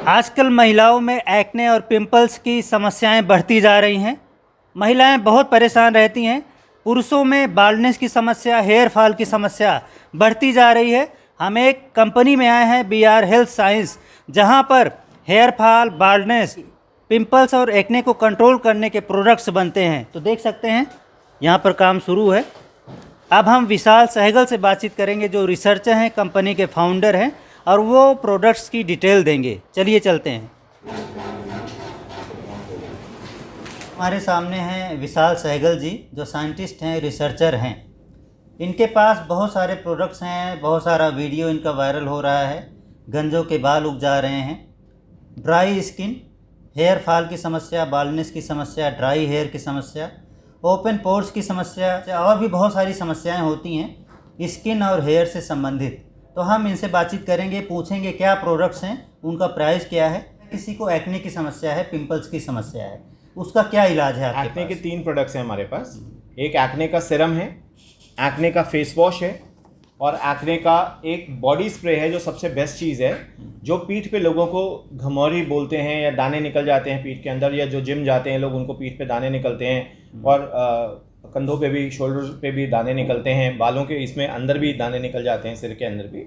आजकल महिलाओं में एक्ने और पिंपल्स की समस्याएं बढ़ती जा रही हैं। महिलाएं बहुत परेशान रहती हैं। पुरुषों में बाल्डनेस की समस्या, हेयर फॉल की समस्या बढ़ती जा रही है। हम एक कंपनी में आए हैं, BR हेल्थ साइंस, जहां पर हेयर फॉल, बाल्डनेस, पिंपल्स और एक्ने को कंट्रोल करने के प्रोडक्ट्स बनते हैं। तो देख सकते हैं यहाँ पर काम शुरू है। अब हम विशाल सहगल से बातचीत करेंगे, जो रिसर्चर हैं, कंपनी के फाउंडर हैं, और वो प्रोडक्ट्स की डिटेल देंगे। चलिए चलते हैं। हमारे सामने हैं विशाल सहगल जी, जो साइंटिस्ट हैं, रिसर्चर हैं। इनके पास बहुत सारे प्रोडक्ट्स हैं, बहुत सारा वीडियो इनका वायरल हो रहा है। गंजों के बाल उग जा रहे हैं, ड्राई स्किन, हेयर फॉल की समस्या, बाल्डनेस की समस्या, ड्राई हेयर की समस्या, ओपन पोर्स की समस्या, और भी बहुत सारी समस्याएं होती हैं स्किन और हेयर से संबंधित। तो हम इनसे बातचीत करेंगे, पूछेंगे क्या प्रोडक्ट्स हैं, उनका प्राइस क्या है। किसी को एक्ने की समस्या है, पिंपल्स की समस्या है, उसका क्या इलाज है आपके एक्ने पास? के 3 प्रोडक्ट्स हैं हमारे पास। एक एक्ने का सिरम है, एक्ने का फेस वॉश है, और एक्ने का एक बॉडी स्प्रे है जो सबसे बेस्ट चीज़ है। जो पीठ पे लोगों को घमौरी बोलते हैं या दाने निकल जाते हैं पीठ के अंदर, या जो जिम जाते हैं लोग, उनको पीठ पे दाने निकलते हैं, और कंधों पे भी, शोल्डर पे भी दाने निकलते हैं, बालों के इसमें अंदर भी दाने निकल जाते हैं, सिर के अंदर भी।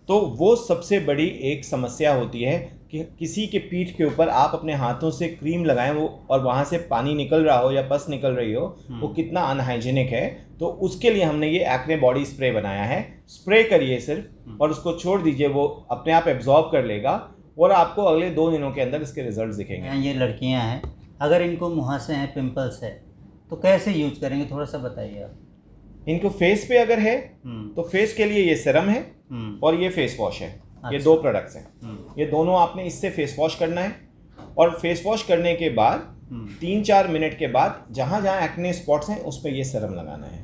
तो वो सबसे बड़ी एक समस्या होती है कि किसी के पीठ के ऊपर आप अपने हाथों से क्रीम लगाएं, वो और वहाँ से पानी निकल रहा हो या पस निकल रही हो, वो कितना अनहाइजीनिक है। तो उसके लिए हमने ये एक्ने बॉडी स्प्रे बनाया है। स्प्रे करिए सिर्फ, और उसको छोड़ दीजिए, वो अपने आप एब्जॉर्ब कर लेगा, और आपको अगले 2 दिनों के अंदर इसके रिजल्ट दिखेंगे। ये लड़कियां हैं, अगर इनको मुहासे हैं, पिंपल्स है, तो कैसे यूज करेंगे, थोड़ा सा बताइए आप। इनको फेस पे अगर है तो फेस के लिए ये सिरम है, और ये फेस वॉश है। ये 2 प्रोडक्ट्स हैं। ये दोनों आपने इससे फेस वॉश करना है, और फेस वॉश करने के बाद 3-4 मिनट के बाद जहाँ जहाँ एक्ने स्पॉट्स हैं उस पर ये सिरम लगाना है।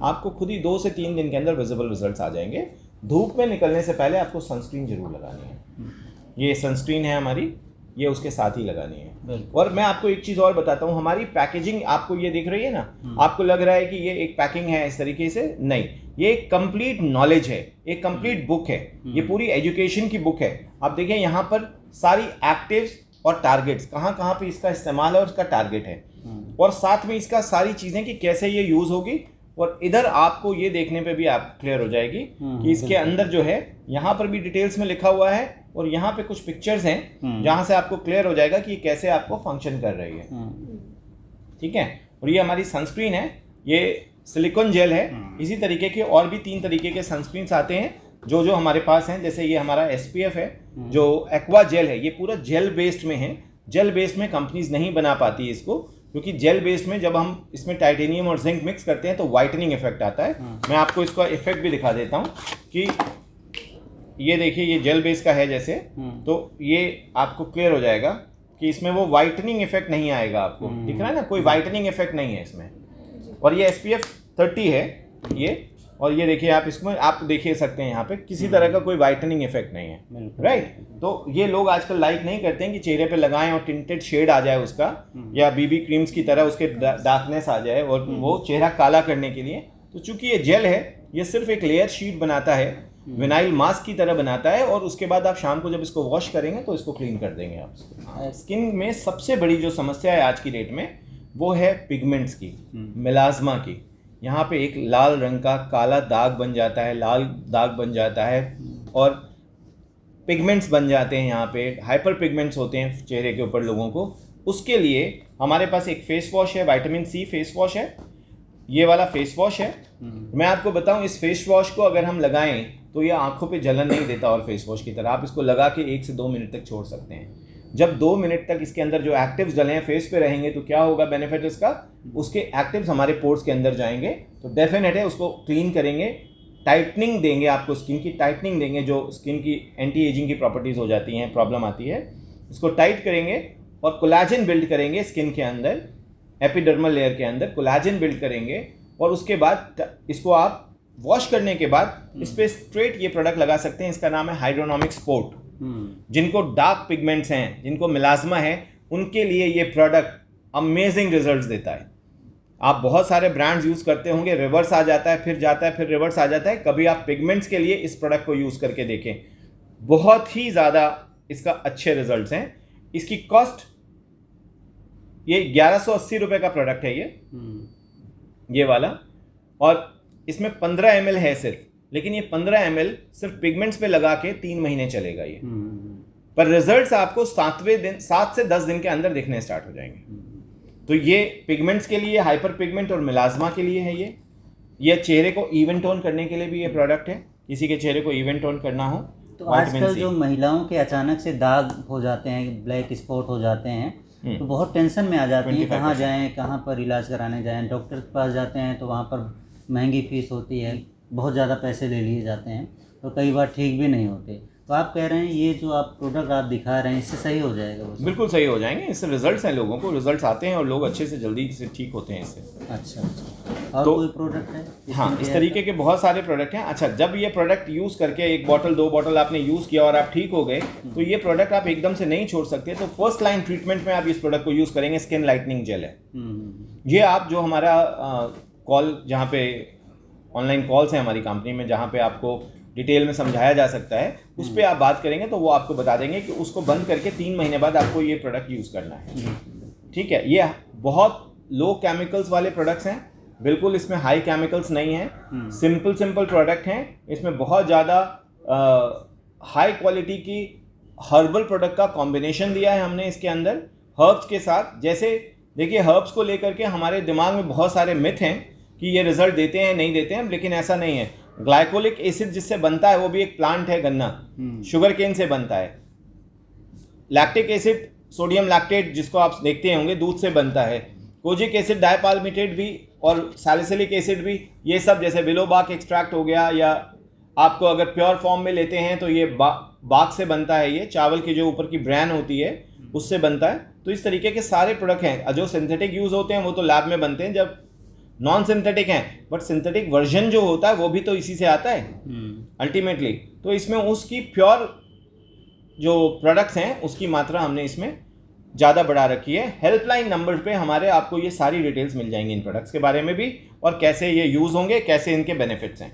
आपको खुद ही 2 से 3 दिन के अंदर विजिबल रिजल्ट्स आ जाएंगे। धूप में निकलने से पहले आपको सनस्क्रीन जरूर लगानी है। ये सनस्क्रीन है हमारी, ये उसके साथ ही लगानी है। और मैं आपको एक चीज़ और बताता हूँ, हमारी पैकेजिंग आपको ये दिख रही है ना, आपको लग रहा है कि ये एक पैकिंग है इस तरीके से, नहीं, ये एक कंप्लीट नॉलेज है, एक कंप्लीट बुक है। ये पूरी एजुकेशन की बुक है। आप देखिए यहाँ पर सारी एक्टिव्स और टारगेट्स, कहाँ कहाँ पे इसका इस्तेमाल है और उसका टारगेट है, और साथ में इसका सारी चीज़ें कि कैसे ये यूज़ होगी। और इधर आपको ये देखने पे भी आप क्लियर हो जाएगी कि इसके अंदर जो है, यहाँ पर भी डिटेल्स में लिखा हुआ है, और यहाँ पे कुछ पिक्चर्स हैं जहाँ से आपको क्लियर हो जाएगा कि कैसे आपको फंक्शन कर रही है। ठीक है। और ये हमारी सनस्क्रीन है, ये सिलिकॉन जेल है। इसी तरीके के और भी 3 तरीके के सनस्क्रीन्स आते हैं जो हमारे पास हैं। जैसे ये हमारा SPF है, जो एक्वा जेल है, ये पूरा जेल बेस्ड में है। जेल बेस्ड में कंपनीज नहीं बना पाती इसको, क्योंकि जेल बेस्ड में जब हम इसमें टाइटेनियम और जिंक मिक्स करते हैं तो वाइटनिंग इफेक्ट आता है। मैं आपको इसका इफेक्ट भी दिखा देता हूँ कि ये देखिए, ये जेल बेस का है जैसे, तो ये आपको क्लियर हो जाएगा कि इसमें वो वाइटनिंग इफेक्ट नहीं आएगा। आपको दिख रहा है ना, कोई वाइटनिंग इफेक्ट नहीं है इसमें। और ये SPF 30 है ये, और ये देखिए आप इसमें आप देखिए सकते हैं, यहाँ पे किसी तरह का कोई वाइटनिंग इफेक्ट नहीं है, राइट। तो ये लोग आजकल लाइक नहीं करते हैं कि चेहरे पे लगाएं और टिंटेड शेड आ जाए उसका, या BB क्रीम्स की तरह उसके डार्कनेस आ जाए, और वो चेहरा काला करने के लिए। तो चूंकि ये जेल है, ये सिर्फ एक लेयर शीट बनाता है, विनाइल मास्क की तरह बनाता है, और उसके बाद आप शाम को जब इसको वॉश करेंगे तो इसको क्लीन कर देंगे आप। स्किन में सबसे बड़ी जो समस्या है आज की डेट में, वो है पिगमेंट्स की, मेलाज्मा की। यहाँ पे एक लाल रंग का काला दाग बन जाता है, लाल दाग बन जाता है, और पिगमेंट्स बन जाते हैं। यहाँ पे हाइपर पिगमेंट्स होते हैं चेहरे के ऊपर लोगों को। उसके लिए हमारे पास एक फेस वॉश है, विटामिन C फेस वॉश है, ये वाला फेस वॉश है। मैं आपको बताऊं, इस फेस वॉश को अगर हम लगाएं तो ये आंखों पे जलन नहीं देता, और फेस वॉश की तरह आप इसको लगा के 1 से 2 मिनट तक छोड़ सकते हैं। जब 2 मिनट तक इसके अंदर जो एक्टिव्स डले हैं फेस पे रहेंगे, तो क्या होगा बेनिफिट इसका, उसके एक्टिव्स हमारे पोर्स के अंदर जाएंगे, तो डेफिनेट है उसको क्लीन करेंगे, टाइटनिंग देंगे, आपको स्किन की टाइटनिंग देंगे, जो स्किन की एंटी एजिंग की प्रॉपर्टीज़ हो जाती हैं, प्रॉब्लम आती है, इसको टाइट करेंगे, और कोलाजन बिल्ड करेंगे स्किन के अंदर, एपिडर्मल लेयर के अंदर कोलाजन बिल्ड करेंगे। और उसके बाद इसको आप वॉश करने के बाद इस पर स्ट्रेट ये प्रोडक्ट लगा सकते हैं। इसका नाम है हाइड्रोनॉमिक स्पोर्ट। जिनको डार्क पिगमेंट्स हैं, जिनको मिलाज्मा है, उनके लिए ये प्रोडक्ट अमेजिंग रिजल्ट्स देता है। आप बहुत सारे ब्रांड्स यूज़ करते होंगे, रिवर्स आ जाता है, फिर जाता है, फिर रिवर्स आ जाता है। कभी आप पिगमेंट्स के लिए इस प्रोडक्ट को यूज़ करके देखें, बहुत ही ज़्यादा इसका अच्छे रिजल्ट्स हैं। इसकी कॉस्ट ये 1180 रुपये का प्रोडक्ट है ये वाला, और इसमें 15 ml है सिर्फ, लेकिन ये 15 ml सिर्फ पिगमेंट्स पे लगा के 3 महीने चलेगा ये, पर रिजल्ट्स आपको 7 से 10 दिन के अंदर दिखने स्टार्ट हो जाएंगे। तो ये पिगमेंट्स के लिए, हाइपर पिगमेंट और मिलाज्मा के लिए है ये चेहरे को इवन टोन करने के लिए भी ये प्रोडक्ट है, किसी के चेहरे को इवन टोन करना हो। तो आजकल जो महिलाओं के अचानक से दाग हो जाते हैं, ब्लैक स्पॉट हो जाते हैं, तो बहुत टेंशन में आ जाती हैं, कहाँ जाएं, कहाँ पर इलाज कराने जाएं। डॉक्टर के पास जाते हैं तो वहाँ पर महंगी फीस होती है, बहुत ज़्यादा पैसे ले लिए जाते हैं, तो कई बार ठीक भी नहीं होते। तो आप कह रहे हैं ये जो आप प्रोडक्ट आप दिखा रहे हैं इससे सही हो जाएगा? बिल्कुल सही हो जाएंगे, इससे रिजल्ट्स हैं, लोगों को रिजल्ट्स आते हैं और लोग अच्छे से जल्दी से ठीक होते हैं इससे। अच्छा, और तो कोई प्रोडक्ट है? हाँ, इस तरीके के बहुत सारे प्रोडक्ट हैं। अच्छा, जब ये प्रोडक्ट यूज़ करके 1 बॉटल 2 बॉटल आपने यूज़ किया और आप ठीक हो गए, तो ये प्रोडक्ट आप एकदम से नहीं छोड़ सकते। तो फर्स्ट लाइन ट्रीटमेंट में आप इस प्रोडक्ट को यूज़ करेंगे। स्किन लाइटनिंग जेल है ये। आप जो हमारा कॉल, जहाँ पे ऑनलाइन कॉल्स हैं हमारी कंपनी में, जहाँ पे आपको डिटेल में समझाया जा सकता है, उस पर आप बात करेंगे तो वो आपको बता देंगे कि उसको बंद करके 3 महीने बाद आपको ये प्रोडक्ट यूज़ करना है। ठीक है, ये बहुत लो केमिकल्स वाले प्रोडक्ट्स हैं, बिल्कुल इसमें हाई केमिकल्स नहीं हैं, सिंपल प्रोडक्ट हैं। इसमें बहुत ज़्यादा हाई क्वालिटी की हर्बल प्रोडक्ट का कॉम्बिनेशन दिया है हमने इसके अंदर हर्ब्स के साथ। जैसे देखिए, हर्ब्स को लेकर के हमारे दिमाग में बहुत सारे मिथ हैं कि ये रिजल्ट देते हैं नहीं देते हैं, लेकिन ऐसा नहीं है। ग्लाइकोलिक एसिड जिससे बनता है वो भी एक प्लांट है, गन्ना, शुगर केन से बनता है। लैक्टिक एसिड, सोडियम लैक्टेट जिसको आप देखते होंगे, दूध से बनता है। कोजिक एसिड, डायपाल्मिटेट भी, और सैलिसिलिक एसिड भी, ये सब जैसे विलोबाक एक्सट्रैक्ट हो गया, या आपको अगर प्योर फॉर्म में लेते हैं तो ये बाक से बनता है, ये चावल की जो ऊपर की ब्रैन होती है उससे बनता है। तो इस तरीके के सारे प्रोडक्ट हैं। जो सिंथेटिक यूज़ होते हैं वो तो लैब में बनते हैं, जब नॉन सिंथेटिक हैं, बट सिंथेटिक वर्जन जो होता है वो भी तो इसी से आता है अल्टीमेटली। तो इसमें उसकी प्योर जो प्रोडक्ट्स हैं उसकी मात्रा हमने इसमें ज़्यादा बढ़ा रखी है। हेल्पलाइन नंबर पे हमारे आपको ये सारी डिटेल्स मिल जाएंगी इन प्रोडक्ट्स के बारे में भी, और कैसे ये यूज़ होंगे, कैसे इनके बेनिफिट्स हैं।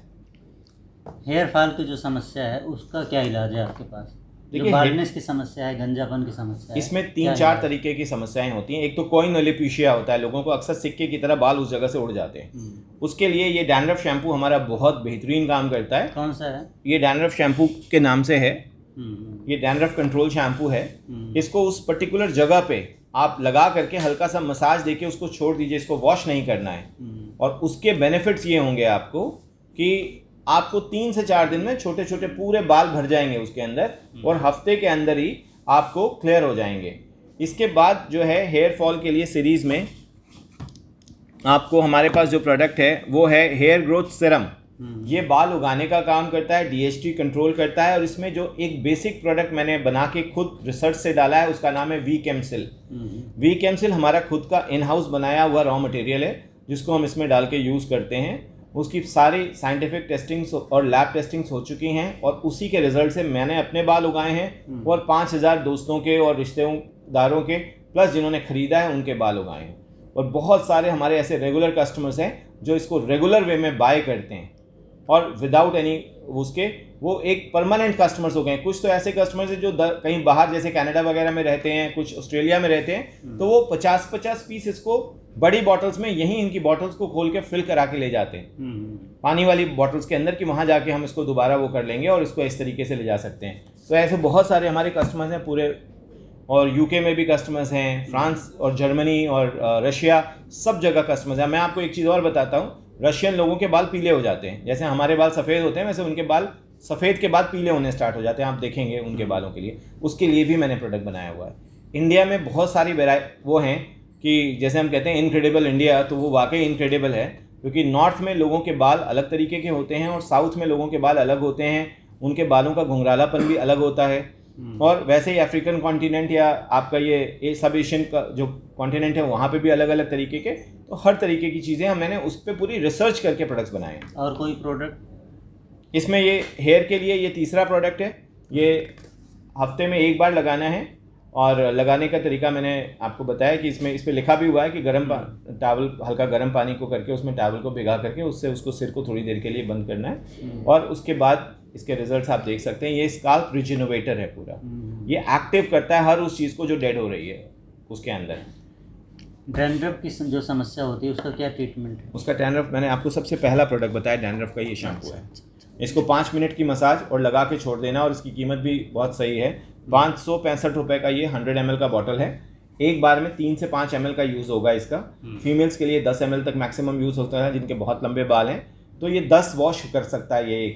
हेयर फॉल की जो समस्या है उसका क्या इलाज है आपके पास? जो बाल्डनेस की समस्या है, गंजापन की समस्या है, इसमें 3-4 तरीके की समस्याएं होती हैं। एक तो कॉइन एलोपेशिया होता है, लोगों को अक्सर सिक्के की तरह बाल उस जगह से उड़ जाते हैं। उसके लिए ये डैंड्रफ शैम्पू हमारा बहुत बेहतरीन काम करता है। कौन सा है? ये डैंड्रफ शैम्पू के नाम से है, ये डैंड्रफ कंट्रोल शैम्पू है। इसको उस पर्टिकुलर जगह पे आप लगा करके हल्का सा मसाज देके उसको छोड़ दीजिए, इसको वॉश नहीं करना है। और उसके बेनिफिट्स ये होंगे आपको कि आपको 3 से 4 दिन में छोटे छोटे पूरे बाल भर जाएंगे उसके अंदर, और हफ्ते के अंदर ही आपको क्लियर हो जाएंगे। इसके बाद जो है हेयर फॉल के लिए सीरीज़ में आपको हमारे पास जो प्रोडक्ट है वो है हेयर ग्रोथ सीरम। ये बाल उगाने का काम करता है, DHT कंट्रोल करता है। और इसमें जो एक बेसिक प्रोडक्ट मैंने बना के खुद रिसर्च से डाला है उसका नाम है वी कैम्सिल। वी कैम्सिल हमारा खुद का इन हाउस बनाया हुआ रॉ मटेरियल है, जिसको हम इसमें डाल के यूज़ करते हैं। उसकी सारी साइंटिफिक टेस्टिंग्स और लैब टेस्टिंग्स हो चुकी हैं, और उसी के रिजल्ट से मैंने अपने बाल उगाए हैं, और 5000 दोस्तों के और रिश्तेदारों के प्लस जिन्होंने ख़रीदा है उनके बाल उगाए हैं। और बहुत सारे हमारे ऐसे रेगुलर कस्टमर्स हैं जो इसको रेगुलर वे में बाय करते हैं, और विदाउट एनी उसके वो एक परमानेंट कस्टमर्स हो गए हैं। कुछ तो ऐसे कस्टमर्स हैं जो कहीं बाहर जैसे कनाडा वगैरह में रहते हैं, कुछ ऑस्ट्रेलिया में रहते हैं, तो वो 50-50 पीस इसको बड़ी बॉटल्स में यहीं इनकी बॉटल्स को खोल के फिल करा के ले जाते हैं पानी वाली बॉटल्स के अंदर, कि वहाँ जाके हम इसको दोबारा वो कर लेंगे और इसको इस तरीके से ले जा सकते हैं। तो ऐसे बहुत सारे हमारे कस्टमर्स हैं पूरे, और UK में भी कस्टमर्स हैं, फ्रांस और जर्मनी और रशिया, सब जगह कस्टमर्स हैं। मैं आपको एक चीज़ और बताता हूँ, रशियन लोगों के बाल पीले हो जाते हैं, जैसे हमारे बाल सफ़ेद होते हैं वैसे उनके बाल सफ़ेद के बाद पीले होने स्टार्ट हो जाते हैं, आप देखेंगे उनके बालों के लिए। उसके लिए भी मैंने प्रोडक्ट बनाया हुआ है। इंडिया में बहुत सारी वो हैं कि जैसे हम कहते हैं इनक्रेडिबल इंडिया, तो वो वाकई इनक्रेडिबल है, क्योंकि नॉर्थ में लोगों के बाल अलग तरीके के होते हैं और साउथ में लोगों के बाल अलग होते हैं, उनके बालों का घुंघरालापन भी अलग होता है। और वैसे ही अफ्रीकन कॉन्टिनेंट या आपका ये सब एशियन का जो कॉन्टिनेंट है वहाँ पे भी अलग अलग तरीके के, तो हर तरीके की चीज़ें मैंने उस पर पूरी रिसर्च करके प्रोडक्ट्स बनाए हैं। और कोई प्रोडक्ट इसमें ये हेयर के लिए ये तीसरा प्रोडक्ट है। ये हफ्ते में 1 बार लगाना है, और लगाने का तरीका मैंने आपको बताया कि इसमें इस पर लिखा भी हुआ है कि टावल, हल्का गर्म पानी को करके उसमें टावल को भिगा करके उससे उसको सिर को थोड़ी देर के लिए बंद करना है, और उसके बाद इसके रिजल्ट्स आप देख सकते हैं। ये स्काल्प रिजिनोवेटर है पूरा, ये एक्टिव करता है हर उस चीज़ को जो डेड हो रही है उसके अंदर। डैंड्रफ की जो समस्या होती है उसका क्या ट्रीटमेंट है? उसका डैंड्रफ, मैंने आपको सबसे पहला प्रोडक्ट बताया डैंड्रफ का, ये शैम्पू है। इसको 5 मिनट की मसाज और लगा के छोड़ देना, और इसकी कीमत भी बहुत सही है। 565 रुपये का ये 100 ml का बॉटल है। एक बार में 3 से 5 ml का यूज़ होगा इसका। फीमेल्स के लिए 10 ml तक मैक्सिमम यूज़ होता है जिनके बहुत लंबे बाल हैं, तो ये 10 वॉश कर सकता है ये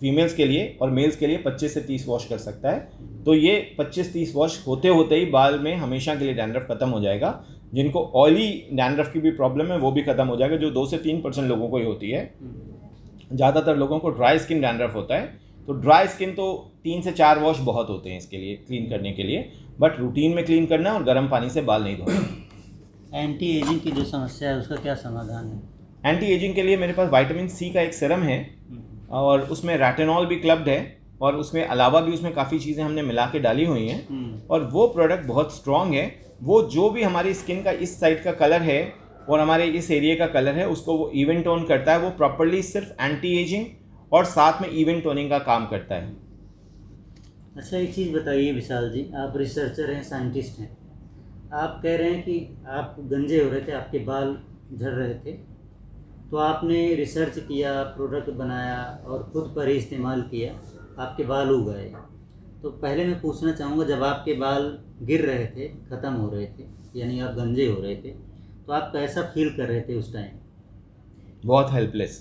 फीमेल्स के लिए, और मेल्स के लिए 25 से 30 वॉश कर सकता है। तो ये 25-30 वॉश होते होते ही बाल में हमेशा के लिए डैंड्रफ खत्म हो जाएगा। जिनको ऑयली डैंड्रफ की भी प्रॉब्लम है वो भी खत्म हो जाएगा, जो 2 से 3% लोगों को ही होती है। ज़्यादातर लोगों को ड्राई स्किन डैंड्रफ होता है, तो ड्राई स्किन तो 3 से 4 वॉश बहुत होते हैं इसके लिए क्लीन करने के लिए, बट रूटीन में क्लीन करना है और गर्म पानी से बाल नहीं धोना। एंटी एजिंग की जो समस्या है उसका क्या समाधान है? एंटी एजिंग के लिए मेरे पास विटामिन सी का एक सीरम है, और उसमें रेटिनॉल भी क्लब्ड है, और उसमें अलावा भी उसमें काफ़ी चीज़ें हमने मिला के डाली हुई हैं, और वो प्रोडक्ट बहुत स्ट्रॉन्ग है। वो जो भी हमारी स्किन का इस साइड का कलर है और हमारे इस एरिया का कलर है उसको वो इवन टोन करता है। वो प्रॉपर्ली सिर्फ एंटी एजिंग और साथ में इवन टोनिंग का काम करता है। अच्छा, एक चीज़ बताइए विशाल जी, आप रिसर्चर हैं, साइंटिस्ट हैं, आप कह रहे हैं कि आप गंजे हो रहे थे, आपके बाल झड़ रहे थे, तो आपने रिसर्च किया, प्रोडक्ट बनाया और खुद पर ही इस्तेमाल किया, आपके बाल उग गए। तो पहले मैं पूछना चाहूँगा, जब आपके बाल गिर रहे थे, ख़त्म हो रहे थे, यानी आप गंजे हो रहे थे, तो आप कैसा फील कर रहे थे उस टाइम? बहुत हेल्पलेस।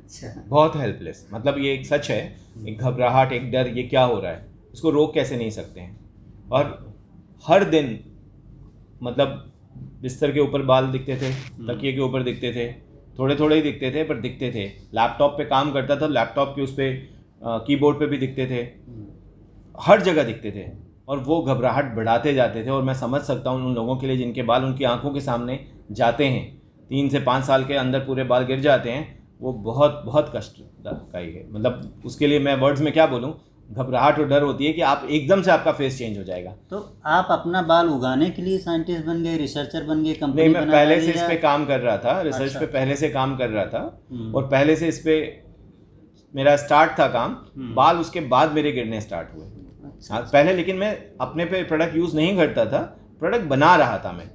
अच्छा, बहुत हेल्पलेस, मतलब ये एक सच है, एक घबराहट, एक डर, ये क्या हो रहा है, उसको रोक कैसे नहीं सकते हैं। और हर दिन मतलब बिस्तर के ऊपर बाल दिखते थे, तकिए के ऊपर दिखते थे, थोड़े थोड़े ही दिखते थे पर दिखते थे। लैपटॉप पे काम करता था, लैपटॉप के उस पर कीबोर्ड पे भी दिखते थे, हर जगह दिखते थे, और वो घबराहट बढ़ाते जाते थे। और मैं समझ सकता हूँ उन लोगों के लिए जिनके बाल उनकी आंखों के सामने जाते हैं, 3 से 5 साल के अंदर पूरे बाल गिर जाते हैं, वो बहुत बहुत कष्ट का ही है। मतलब उसके लिए मैं वर्ड्स में क्या बोलूँ, घबराहट और डर होती है कि आप एकदम से आपका फेस चेंज हो जाएगा। तो आप अपना बाल उगाने के लिए साइंटिस्ट बन गए, रिसर्चर बन गए, कंपनी नहीं, मैं बना पहले डाली से इस या? पे काम कर रहा था, रिसर्च अच्छा, पे पहले से काम कर रहा था, और पहले से इस पे मेरा स्टार्ट था काम। बाल उसके बाद मेरे गिरने स्टार्ट हुए। हाँ, पहले लेकिन मैं अपने पे प्रोडक्ट यूज़ नहीं करता था, प्रोडक्ट बना रहा था मैं,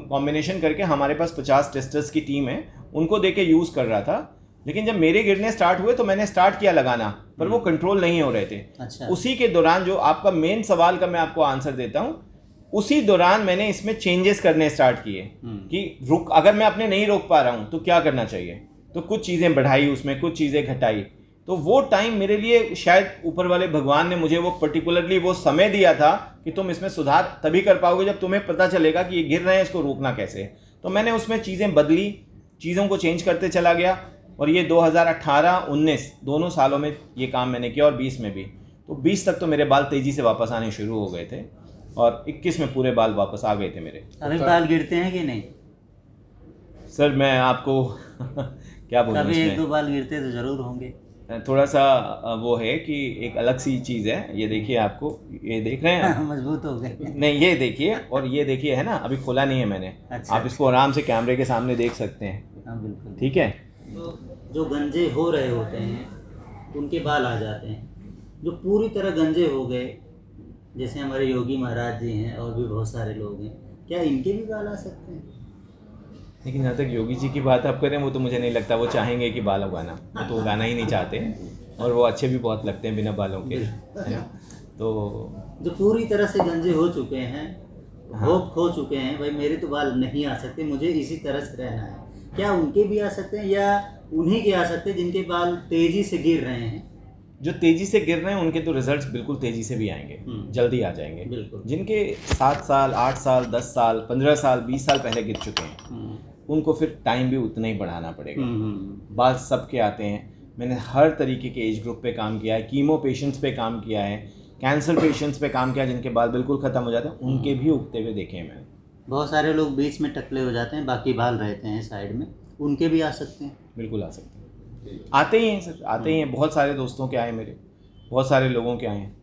कॉम्बिनेशन करके। हमारे पास 50 टेस्टर्स की टीम है, उनको दे के यूज़ कर रहा था। लेकिन जब मेरे गिरने स्टार्ट हुए तो मैंने स्टार्ट किया लगाना, पर वो कंट्रोल नहीं हो रहे थे। अच्छा, उसी के दौरान, जो आपका मेन सवाल का मैं आपको आंसर देता हूँ, उसी दौरान मैंने इसमें चेंजेस करने स्टार्ट किए कि अगर मैं अपने नहीं रोक पा रहा हूँ तो क्या करना चाहिए। तो कुछ चीज़ें बढ़ाई उसमें, कुछ चीज़ें घटाई। तो वो टाइम मेरे लिए शायद ऊपर वाले भगवान ने मुझे वो पर्टिकुलरली वो समय दिया था कि तुम इसमें सुधार तभी कर पाओगे जब तुम्हें पता चलेगा कि ये गिर रहे हैं, इसको रोकना कैसे। तो मैंने उसमें चीज़ें बदली, चीज़ों को चेंज करते चला गया, और ये 2018-19 दोनों सालों में ये काम मैंने किया, और 20 में भी। तो 20 तक तो मेरे बाल तेज़ी से वापस आने शुरू हो गए थे, और 21 में पूरे बाल वापस आ गए थे मेरे। अभी बाल गिरते हैं कि नहीं? सर मैं आपको क्या बोलूँ, कभी 1-2 बाल गिरते तो ज़रूर होंगे। थोड़ा सा वो है कि एक अलग सी चीज़ है। ये देखिए, आपको ये देख रहे हैं मजबूत हो गए। नहीं, ये देखिए, और ये देखिए, है ना, अभी खोला नहीं है मैंने। अच्छा, आप इसको आराम से कैमरे के सामने देख सकते हैं। हाँ बिल्कुल। ठीक है। तो जो गंजे हो रहे होते हैं उनके बाल आ जाते हैं, जो पूरी तरह गंजे हो गए, जैसे हमारे योगी महाराज जी हैं और भी बहुत सारे लोग हैं, क्या इनके भी बाल आ सकते हैं? लेकिन जहाँ तक योगी जी की बात आप करें, वो तो मुझे नहीं लगता वो चाहेंगे कि बाल उगाना, वो तो उगाना ही नहीं चाहते, और वो अच्छे भी बहुत लगते हैं बिना बालों के, है ना। तो जो पूरी तरह से गंजे हो चुके हैं, होप खो चुके हैं, भाई मेरे तो बाल नहीं आ सकते, मुझे इसी तरह से रहना है, क्या उनके भी आ सकते हैं, या उन्हीं के आ सकते हैं जिनके बाल तेज़ी से गिर रहे हैं? जो तेज़ी से गिर रहे हैं उनके तो रिजल्ट्स बिल्कुल तेज़ी से भी आएंगे, जल्दी आ जाएंगे। बिल्कुल। जिनके 7 साल, 8 साल, 10 साल, 15 साल, 20 साल पहले गिर चुके हैं, उनको फिर टाइम भी उतना ही बढ़ाना पड़ेगा। बाल सबके आते हैं। मैंने हर तरीके के एज ग्रुप पे काम किया है, कीमो पेशेंट्स पे काम किया है, कैंसर पेशेंट्स पे काम किया जिनके बाल बिल्कुल ख़त्म हो जाते हैं, उनके भी उगते हुए देखे हैं मैंने। बहुत सारे लोग बीच में टकले हो जाते हैं, बाकी बाल रहते हैं साइड में, उनके भी आ सकते हैं? बिल्कुल आ सकते हैं, आते ही हैं सर, आते ही हैं। बहुत सारे दोस्तों के आए, मेरे बहुत सारे लोगों के आए हैं।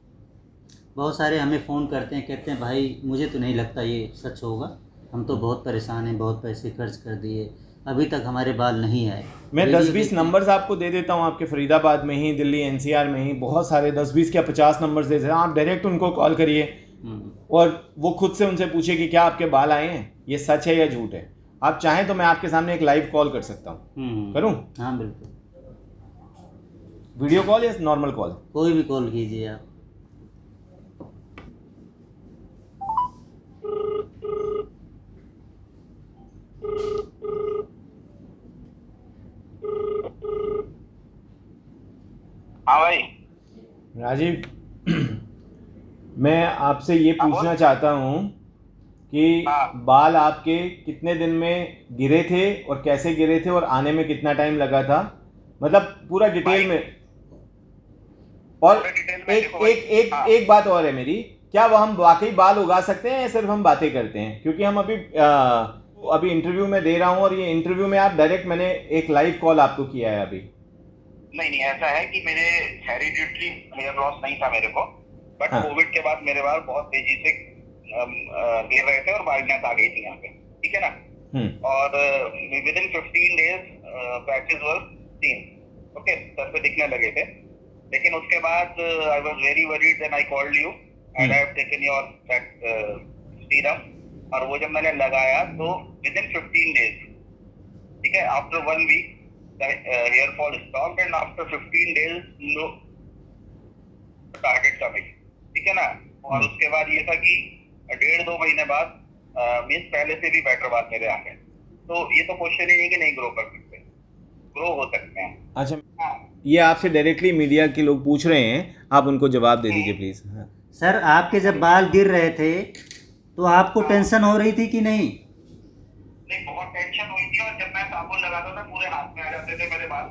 बहुत सारे हमें फ़ोन करते हैं, कहते हैं भाई मुझे तो नहीं लगता ये सच होगा, हम तो बहुत परेशान हैं, बहुत पैसे खर्च कर दिए, अभी तक हमारे बाल नहीं आए। मैं 10-20 नंबर्स आपको दे देता हूँ, आपके फरीदाबाद में ही, दिल्ली एनसीआर में ही बहुत सारे 10-20 क्या 50 नंबर्स दे देते हैं। आप डायरेक्ट उनको कॉल करिए और वो खुद से उनसे पूछिए कि क्या आपके बाल आए हैं, ये सच है या झूठ है। आप चाहें तो मैं आपके सामने एक लाइव कॉल कर सकता हूँ। करूँ? हाँ बिल्कुल। वीडियो कॉल या नॉर्मल कॉल? कोई भी कॉल कीजिए आप। हाँ भाई। राजीव, मैं आपसे ये पूछना चाहता हूँ कि बाल आपके कितने दिन में गिरे थे और कैसे गिरे थे और आने में कितना टाइम लगा था, मतलब पूरा डिटेल में। और एक बात और है मेरी, क्या वो हम वाकई बाल उगा सकते हैं या सिर्फ हम बातें करते हैं? क्योंकि हम अभी इंटरव्यू में दे रहा हूँ और ये इंटरव्यू में आप डायरेक्ट, मैंने एक लाइव कॉल आपको किया है अभी। नहीं, ऐसा है कि मेरे हेरिडिटरी हेयर लॉस नहीं था मेरे को, बट कोविड के बाद मेरे बाल बहुत तेजी से गिर रहे थे और बाल्डनेस आ गई थी यहाँ पे, ठीक है ना। और with in 15 days patches were seen, okay, सर पे दिखने लगे थे। लेकिन उसके बाद I was very worried, then I called you and I have taken your that serum, और वो जब मैंने लगाया तो विद इन 15 डेज, ठीक है, after 1 week hair fall stopped and after 15 days no started coming, ठीक है ना। और उसके बाद ये था कि 1.5-2 महीने बाद मीन्स पहले से भी बेटर बात मेरे आ गए। तो ये तो क्वेश्चन ही नहीं कि नहीं ग्रो कर सकते, ग्रो हो सकते हैं। अच्छा, ये आपसे डायरेक्टली मीडिया के लोग पूछ रहे हैं, आप उनको जवाब दे दीजिए प्लीज। सर, आपके जब बाल गिर रहे थे तो आपको टेंशन हो रही थी कि नहीं? नहीं, बहुत टेंशन हुई थी, और जब मैं साबुन लगाता था पूरे हाथ में आ जाते थे मेरे बाल।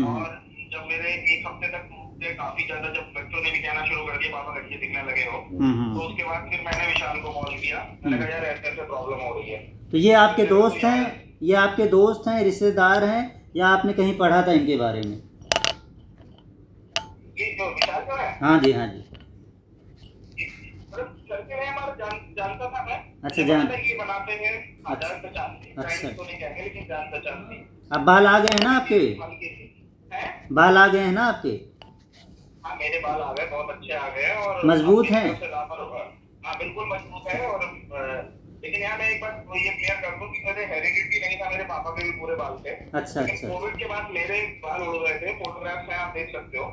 और जब मेरे 1 हफ्ते तक टूटते काफी ज्यादा, जब बच्चों ने भी कहना शुरू कर दिया पापा गड्ढे दिखने लगे हो, तो उसके बाद फिर मैंने विशाल को कॉल किया, मैंने कहा यार ऐसे ऐसे प्रॉब्लम हो रही है। तो ये आपके दोस्त हैं, ये आपके दोस्त हैं, रिश्तेदार हैं, या आपने कहीं पढ़ा था इनके बारे में? ये जो विशाल जो है, हाँ जी, हाँ जी, चलते हैं हमारे जानता था मैं। अच्छा, ये बनाते हैं जान पहचान थी, अच्छा, तो नहीं कहेंगे लेकिन जान पहचान थी। अब बाल आ गए हैं ना आपके? बाल आ गए हैं ना आपके? हाँ, मेरे बाल आ गए, बहुत अच्छे आ गए और मजबूत हैं। हाँ बिल्कुल मजबूत है। और लेकिन यहाँ मैं एक बात ये क्लियर कर दूं कि मेरे हेरिडिटी नहीं था, मेरे पापा के भी पूरे बाल थे। अच्छा अच्छा। कोविड के बाद मेरे बाल उड़ गए थे, फोटोग्राफ्स हैं आप देख सकते हो।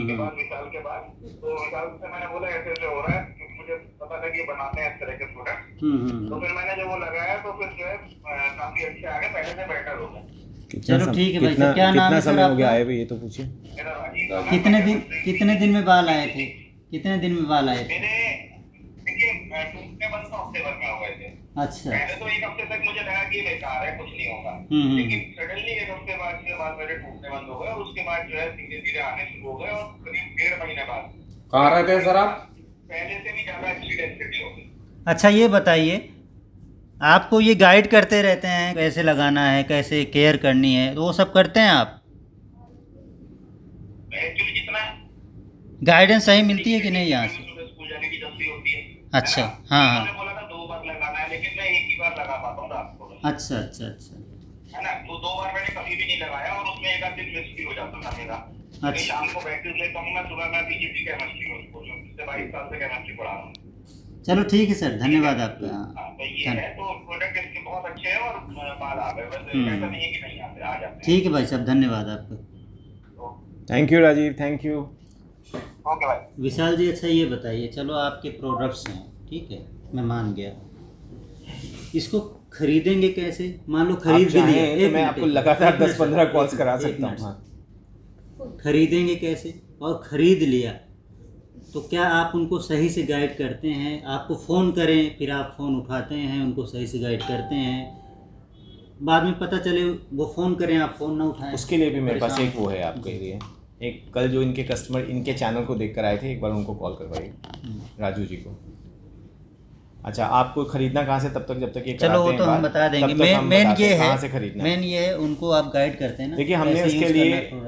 के बाद विशाल के बाद, तो विशाल से मैंने बोला ऐसे ऐसे हो रहा है, क्योंकि मुझे पता था कि बनाते हैं इस तरह के प्रोडक्ट। तो फिर मैंने जब वो लगाया तो फिर जो है काफी अच्छे आ गए, पहले से बेटर हो गए। चलो ठीक है भाई साहब, क्या नाम है सर आपका? आए ये तो पूछिए। कितने दिन में बाल आए थे? कितने दिन में बाल आए थे? मेरे देखिए टूटने बंद तो हफ्ते भर में हो गए थे। अच्छा। पहले तो 1 हफ्ते तक मुझे लगा कि बेकार है, कुछ नहीं होगा। लेकिन सडनली 1 हफ्ते बाद के बाद मेरे टूटने बंद हो गए, और उसके बाद जो है धीरे धीरे आने शुरू हो गए, और करीब 1.5 महीने बाद। कहाँ रहते हैं सर आप? पहले से भी ज्यादा अच्छी डेंसिटी हो गई। अच्छा, ये बताइए, आपको ये गाइड करते रहते हैं कैसे लगाना है, कैसे केयर करनी है, तो वो सब करते हैं आप? एक्चुअली जितना गाइडेंस सही मिलती है कि नहीं यहाँ से? स्कूल जाने की जल्दी होती है। अच्छा, हाँ हाँ। मैंने बोला था 2 बार लगाना है, लेकिन मैं 1 ही बार लगा पाता हूँ रात को। अच्छा अच्छा अच्छा, है ना, तो 2 बार मैंने कभी भी नहीं लगाया, और उसमें एक आध दिन मिस भी हो जाता था मेरा। अच्छा। शाम को बैटरी लेता हूँ मैं, सुबह मैं पीजीटी केमिस्ट्री हूँ, उसको जो पिछले 22 साल से केमिस्ट्री पढ़ा रहा हूँ। चलो ठीक है सर, धन्यवाद आपका। हाँ, तो ये है, तो प्रोडक्ट इसके बहुत अच्छे हैं, और बाल आ गए, वैसे ऐसा नहीं है कि नहीं आते, आ जाते हैं। ठीक है भाई साहब, धन्यवाद आपका। Thank you Rajeev, thank you. Okay भाई। विशाल जी, अच्छा ये बताइए, चलो आपके प्रोडक्ट्स हैं, ठीक है, मैं मान गया, इसको खरीदेंगे कैसे? मान लो खरीद भी लिए, तो मैं आपको लगातार 10-15 कॉल्स करा सकता हूँ। खरीदेंगे कैसे? और खरीद लिया तो क्या आप उनको सही से गाइड करते हैं? आपको फ़ोन करें, फिर आप फ़ोन उठाते हैं, उनको सही से गाइड करते हैं, बाद में पता चले वो फ़ोन करें, आप फ़ोन ना उठाएं? उसके लिए भी मेरे पास एक वो है आपके लिए, एक कल जो इनके कस्टमर इनके चैनल को देख कर आए थे, एक बार उनको कॉल करवाइए, राजू जी को। अच्छा, आपको खरीदना कहाँ से, तब तक जब तक ये चलो वो तो हम बता देंगे। मेन ये है, कहाँ से खरीदना, मेन ये है, उनको आप गाइड करते हैं ना। देखिए, हमने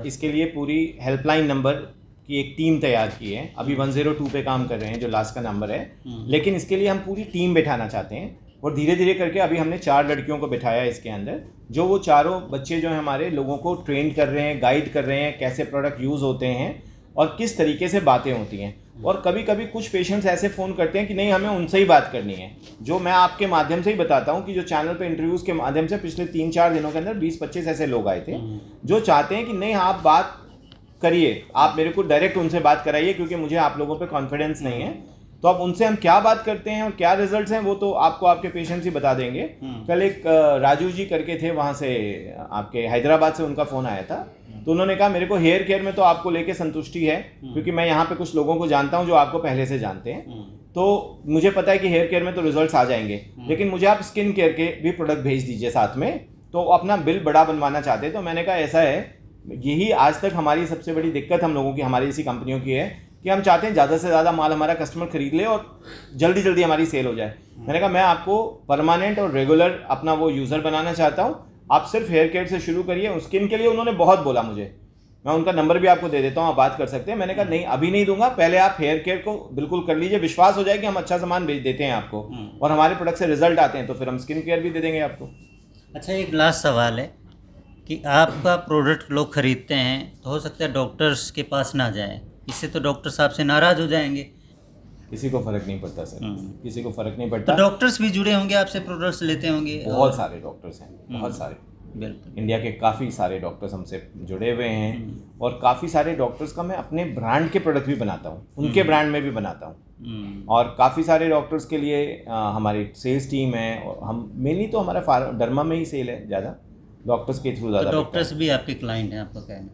इसके लिए पूरी हेल्पलाइन नंबर की एक टीम तैयार की है, अभी 102 पे काम कर रहे हैं, जो लास्ट का नंबर है। लेकिन इसके लिए हम पूरी टीम बैठाना चाहते हैं, और धीरे धीरे करके अभी हमने 4 लड़कियों को बिठाया इसके अंदर, जो वो चारों बच्चे जो हैं हमारे लोगों को ट्रेन कर रहे हैं, गाइड कर रहे हैं कैसे प्रोडक्ट यूज़ होते हैं और किस तरीके से बातें होती हैं। और कभी कभी कुछ पेशेंट्स ऐसे फ़ोन करते हैं कि नहीं हमें उनसे ही बात करनी है, जो मैं आपके माध्यम से ही बताता हूँ कि जो चैनल पे इंटरव्यूज़ के माध्यम से पिछले 3-4 दिनों के अंदर 20-25 ऐसे लोग आए थे जो चाहते हैं कि नहीं आप बात करिए, आप मेरे को डायरेक्ट उनसे बात कराइए क्योंकि मुझे आप लोगों पे कॉन्फिडेंस नहीं है। तो अब उनसे हम क्या बात करते हैं और क्या रिजल्ट्स हैं वो तो आपको आपके पेशेंट्स ही बता देंगे। कल एक राजू जी करके थे वहाँ से, आपके हैदराबाद से उनका फ़ोन आया था, तो उन्होंने कहा मेरे को हेयर केयर में तो आपको लेके संतुष्टि है क्योंकि मैं यहाँ पे कुछ लोगों को जानता हूँ जो आपको पहले से जानते हैं, तो मुझे पता है कि हेयर केयर में तो रिजल्ट्स आ जाएंगे, लेकिन मुझे आप स्किन केयर के भी प्रोडक्ट भेज दीजिए साथ में। तो अपना बिल बड़ा बनवाना चाहते हैं। तो मैंने कहा ऐसा है, यही आज तक हमारी सबसे बड़ी दिक्कत हम लोगों की, हमारी जैसी कंपनियों की है कि हम चाहते हैं ज़्यादा से ज़्यादा माल हमारा कस्टमर खरीद ले और जल्दी जल्दी हमारी सेल हो जाए। मैंने कहा मैं आपको परमानेंट और रेगुलर अपना वो यूज़र बनाना चाहता हूँ, आप सिर्फ हेयर केयर से शुरू करिए। स्किन के लिए उन्होंने बहुत बोला मुझे, मैं उनका नंबर भी आपको दे देता हूँ, आप बात कर सकते हैं। मैंने कहा नहीं अभी नहीं दूंगा, पहले आप हेयर केयर को बिल्कुल कर लीजिए, विश्वास हो जाए कि हम अच्छा सामान भेज देते हैं आपको और हमारे प्रोडक्ट से रिजल्ट आते हैं तो फिर हम स्किन केयर भी दे देंगे आपको। अच्छा, एक लास्ट सवाल है कि आपका प्रोडक्ट लोग खरीदते हैं तो हो सकता है डॉक्टर्स के पास ना जाए, इससे तो डॉक्टर साहब से नाराज़ हो जाएंगे। किसी को फर्क नहीं पड़ता सर, किसी को फर्क नहीं पड़ता। तो डॉक्टर्स भी जुड़े होंगे आपसे, प्रोडक्ट्स लेते होंगे? बहुत सारे डॉक्टर्स हैं, बहुत सारे, बिल्कुल इंडिया के काफ़ी सारे डॉक्टर्स हमसे जुड़े हुए हैं और काफ़ी सारे डॉक्टर्स का मैं अपने ब्रांड के प्रोडक्ट भी बनाता हूँ, उनके ब्रांड में भी बनाता हूँ। और काफ़ी सारे डॉक्टर्स के लिए हमारी सेल्स टीम है और हम मेनली तो हमारा डर्मा में ही सेल है ज़्यादा, डॉक्टर्स के थ्रू ज़्यादा। डॉक्टर्स भी आपके क्लाइंट हैं आपका कहना?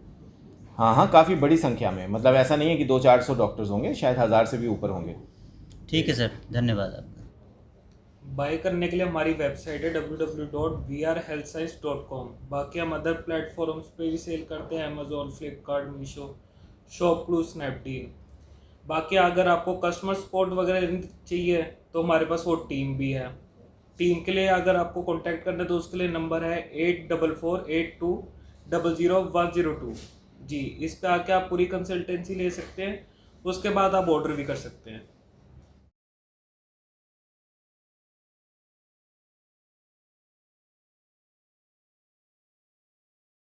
हाँ हाँ, काफ़ी बड़ी संख्या में, मतलब ऐसा नहीं है कि 200-400 डॉक्टर्स होंगे, शायद 1000 से भी ऊपर होंगे। ठीक है सर, धन्यवाद आपका। बाय करने के लिए हमारी वेबसाइट है www.vrhealthscience.com। बाकी हम अदर प्लेटफॉर्म्स पे भी सेल करते हैं, अमेजोन, फ्लिपकार्ट, मीशो, शॉपक्लू, स्नैपडील। बाकी अगर आपको कस्टमर सपोर्ट वगैरह चाहिए तो हमारे पास वो टीम भी है। टीम के लिए अगर आपको कॉन्टैक्ट करना है तो उसके लिए नंबर है 8448200102 जी। इस पे आके आप पूरी कंसल्टेंसी ले सकते हैं, उसके बाद आप ऑर्डर भी कर सकते हैं।